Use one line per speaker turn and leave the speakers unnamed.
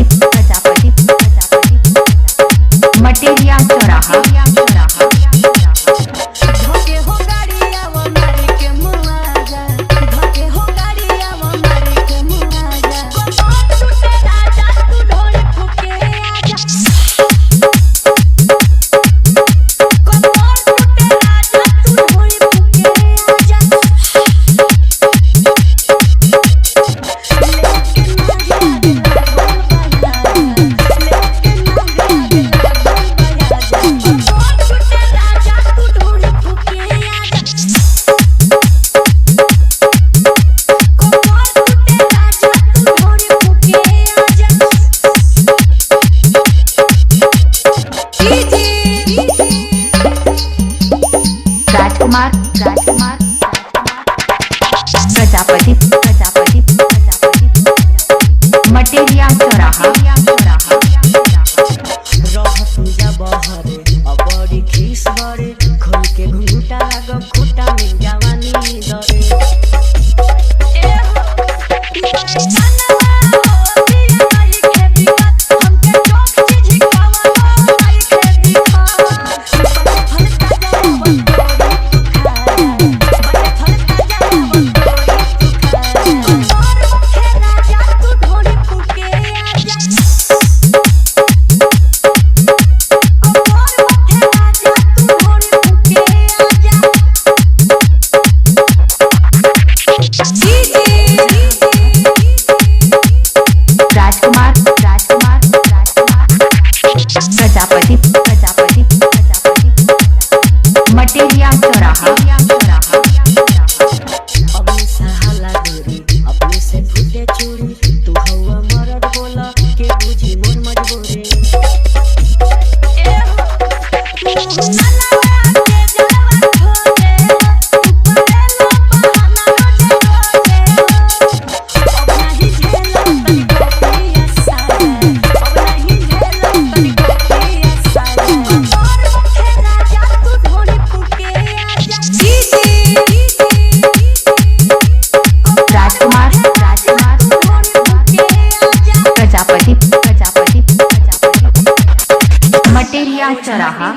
Prajapati Prajapati Prajapati materia चौराहा राजकुमार राजकुमार Prajapati Prajapati Prajapati materia चौराहा
बड़ी खीस बड़े खोल के घूटा लागब खूटा में जवानी दरे
राजकुमार राजकुमार प्रजापति प्रजापति प्रजापति मटेरिया चौराहा
अपने सहाला गोरी अपने से फूटे चूड़ी तू हवा मरद बोला के बुझी मोर मजबूरी
प्रजापति प्रजापति मटेरिया चौराहा